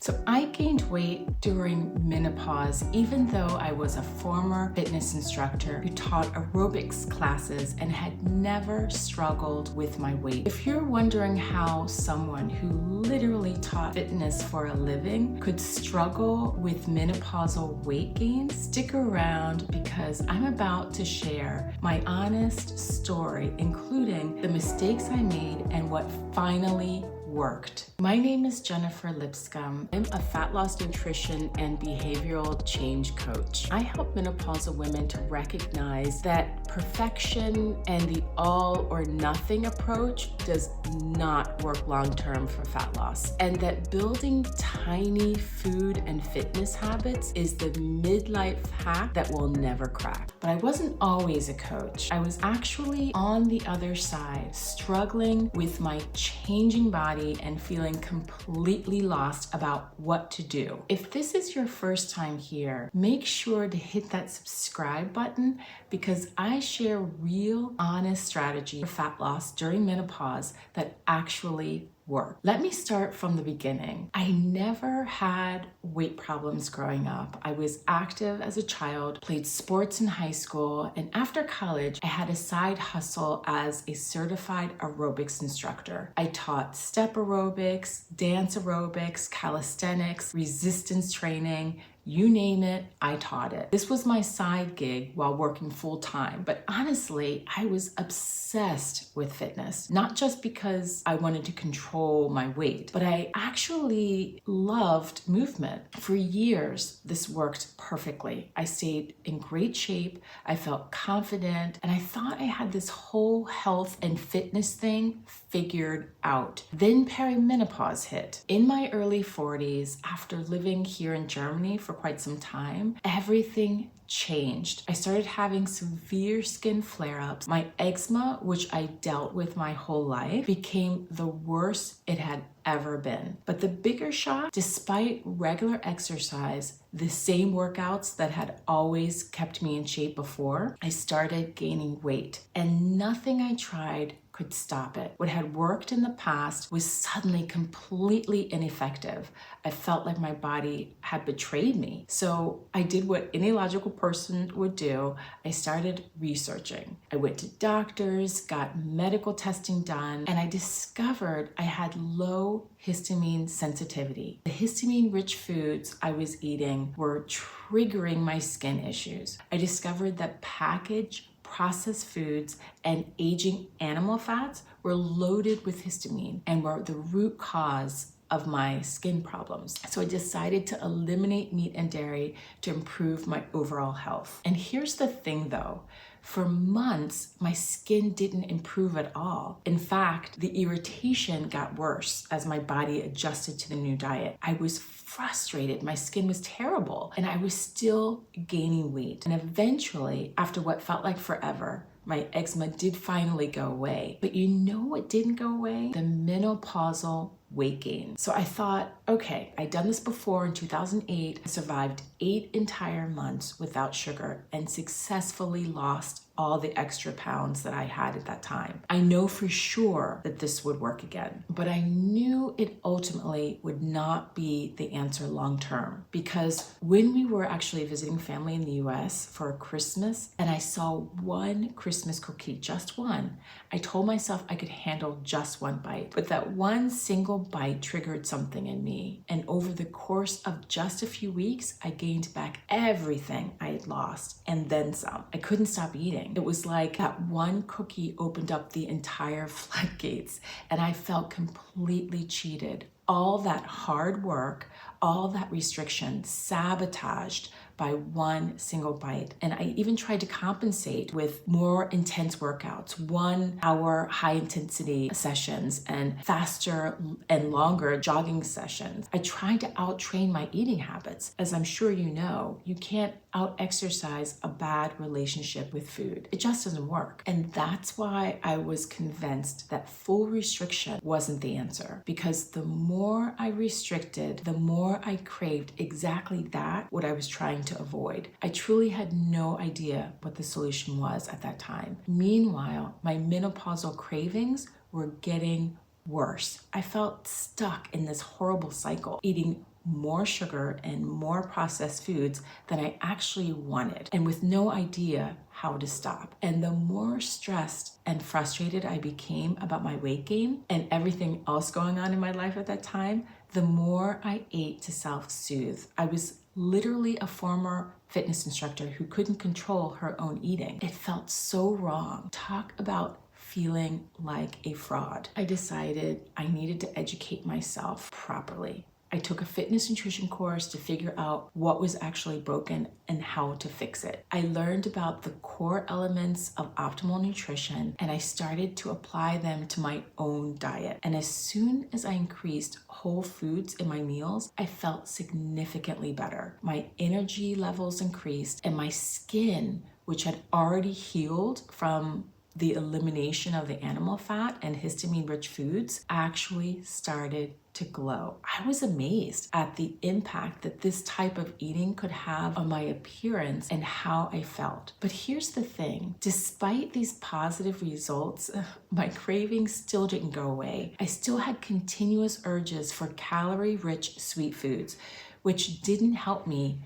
So I gained weight during menopause, even though I was a former fitness instructor who taught aerobics classes and had never struggled with my weight. If you're wondering how someone who literally taught fitness for a living could struggle with menopausal weight gain, stick around because I'm about to share my honest story, including the mistakes I made and what finally worked. My name is Jennifer Lipscomb. I'm a fat loss nutrition and behavioral change coach. I help menopausal women to recognize that perfection and the all or nothing approach does not work long-term for fat loss, and that building tiny food and fitness habits is the midlife hack that will never crack. But I wasn't always a coach. I was actually on the other side, struggling with my changing body and feeling completely lost about what to do. If this is your first time here, make sure to hit that subscribe button because I share real, honest strategy for fat loss during menopause that actually work. Let me start from the beginning. I never had weight problems growing up. I was active as a child, played sports in high school, and after college, I had a side hustle as a certified aerobics instructor. I taught step aerobics, dance aerobics, calisthenics, resistance training, you name it, I taught it. This was my side gig while working full time, but honestly, I was obsessed with fitness, not just because I wanted to control my weight, but I actually loved movement. For years, this worked perfectly. I stayed in great shape, I felt confident, and I thought I had this whole health and fitness thing figured out. Then perimenopause hit. In my early 40s, after living here in Germany for quite some time, everything changed. I started having severe skin flare-ups. My eczema, which I dealt with my whole life, became the worst it had ever been. But the bigger shock, despite regular exercise, the same workouts that had always kept me in shape before, I started gaining weight, and nothing I tried could stop it. What had worked in the past was suddenly completely ineffective. I felt like my body had betrayed me. So I did what any logical person would do. I started researching. I went to doctors, got medical testing done, and I discovered I had low histamine sensitivity. The histamine-rich foods I was eating were triggering my skin issues. I discovered that packaged processed foods and aging animal fats were loaded with histamine and were the root cause of my skin problems. So I decided to eliminate meat and dairy to improve my overall health. And here's the thing though, for months, my skin didn't improve at all. In fact, the irritation got worse as my body adjusted to the new diet. I was frustrated, my skin was terrible, and I was still gaining weight. And eventually, after what felt like forever, my eczema did finally go away. But you know what didn't go away? The menopausal weight gain. So I thought, okay, I'd done this before in 2008. I survived 8 entire months without sugar and successfully lost all the extra pounds that I had at that time. I know for sure that this would work again, but I knew it ultimately would not be the answer long term, because when we were actually visiting family in the US for Christmas and I saw one Christmas cookie, just one, I told myself I could handle just one bite, but that one single bite triggered something in me. And over the course of just a few weeks, I gained back everything I had lost and then some. I couldn't stop eating. It was like that one cookie opened up the entire floodgates and I felt completely cheated. All that hard work, all that restriction sabotaged by one single bite. And I even tried to compensate with more intense workouts, 1 hour high intensity sessions and faster and longer jogging sessions. I tried to out-train my eating habits. As I'm sure you know, you can't out-exercise a bad relationship with food. It just doesn't work. And that's why I was convinced that full restriction wasn't the answer, because the more I restricted, the more I craved exactly that, what I was trying to avoid. I truly had no idea what the solution was at that time. Meanwhile, my menopausal cravings were getting worse. I felt stuck in this horrible cycle, eating more sugar and more processed foods than I actually wanted, and with no idea how to stop. And the more stressed and frustrated I became about my weight gain and everything else going on in my life at that time, the more I ate to self-soothe. I was literally a former fitness instructor who couldn't control her own eating. It felt so wrong. Talk about feeling like a fraud. I decided I needed to educate myself properly. I took a fitness nutrition course to figure out what was actually broken and how to fix it. I learned about the core elements of optimal nutrition, and I started to apply them to my own diet. And as soon as I increased whole foods in my meals, I felt significantly better. My energy levels increased, and my skin, which had already healed from the elimination of the animal fat and histamine-rich foods, actually started to glow. I was amazed at the impact that this type of eating could have on my appearance and how I felt. But here's the thing, despite these positive results, my cravings still didn't go away. I still had continuous urges for calorie-rich sweet foods, which didn't help me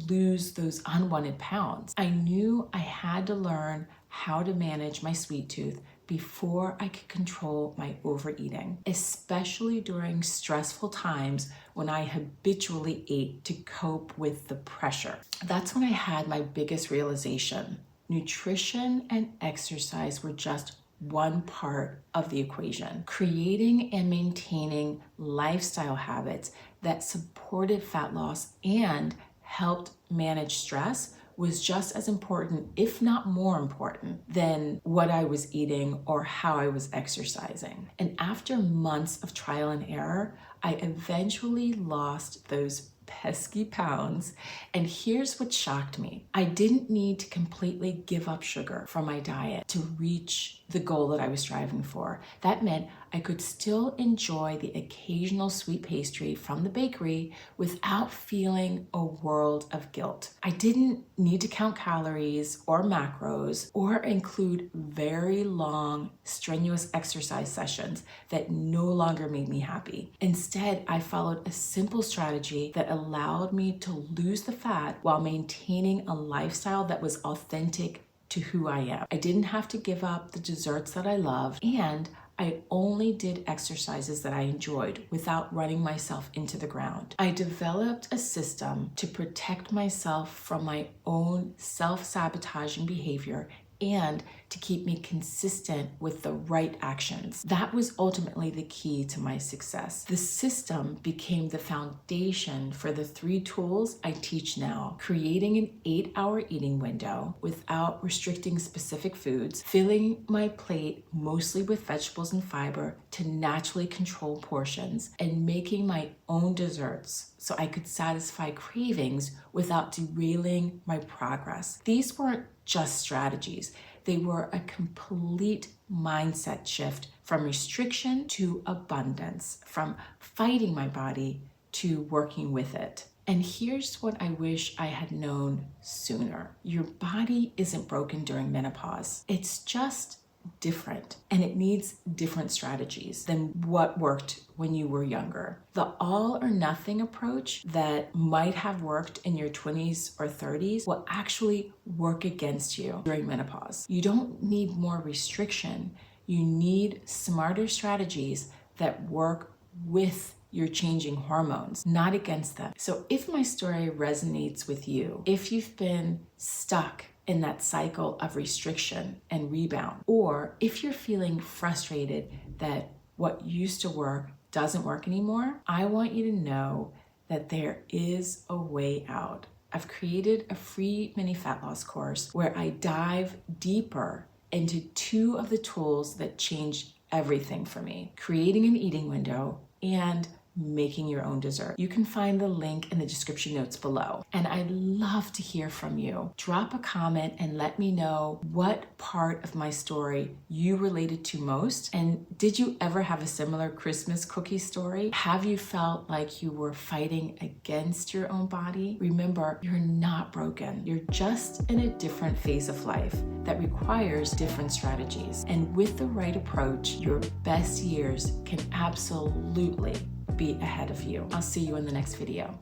lose those unwanted pounds. I knew I had to learn how to manage my sweet tooth before I could control my overeating, especially during stressful times when I habitually ate to cope with the pressure. That's when I had my biggest realization. Nutrition and exercise were just one part of the equation. Creating and maintaining lifestyle habits that supported fat loss and helped manage stress was just as important, if not more important, than what I was eating or how I was exercising. And after months of trial and error, I eventually lost those pesky pounds. And here's what shocked me. I didn't need to completely give up sugar from my diet to reach the goal that I was striving for. That meant I could still enjoy the occasional sweet pastry from the bakery without feeling a world of guilt. I didn't need to count calories or macros or include very long, strenuous exercise sessions that no longer made me happy. Instead, I followed a simple strategy that allowed me to lose the fat while maintaining a lifestyle that was authentic to who I am. I didn't have to give up the desserts that I love, and I only did exercises that I enjoyed without running myself into the ground. I developed a system to protect myself from my own self-sabotaging behavior and to keep me consistent with the right actions. That was ultimately the key to my success. The system became the foundation for the 3 tools I teach now: creating an 8-hour eating window without restricting specific foods, filling my plate mostly with vegetables and fiber to naturally control portions, and making my own desserts so I could satisfy cravings without derailing my progress. These weren't just strategies. They were a complete mindset shift from restriction to abundance, from fighting my body to working with it. And here's what I wish I had known sooner. Your body isn't broken during menopause. It's just different, and it needs different strategies than what worked when you were younger. The all or nothing approach that might have worked in your 20s or 30s will actually work against you during menopause. You don't need more restriction. You need smarter strategies that work with your changing hormones, not against them. So if my story resonates with you, if you've been stuck in that cycle of restriction and rebound, or if you're feeling frustrated that what used to work doesn't work anymore, I want you to know that there is a way out. I've created a free mini fat loss course where I dive deeper into 2 of the tools that changed everything for me: creating an eating window and making your own dessert. You can find the link in the description notes below. And I'd love to hear from you. Drop a comment and let me know what part of my story you related to most. And did you ever have a similar Christmas cookie story? Have you felt like you were fighting against your own body? Remember, you're not broken. You're just in a different phase of life that requires different strategies. And with the right approach, your best years can absolutely beat ahead of you. I'll see you in the next video.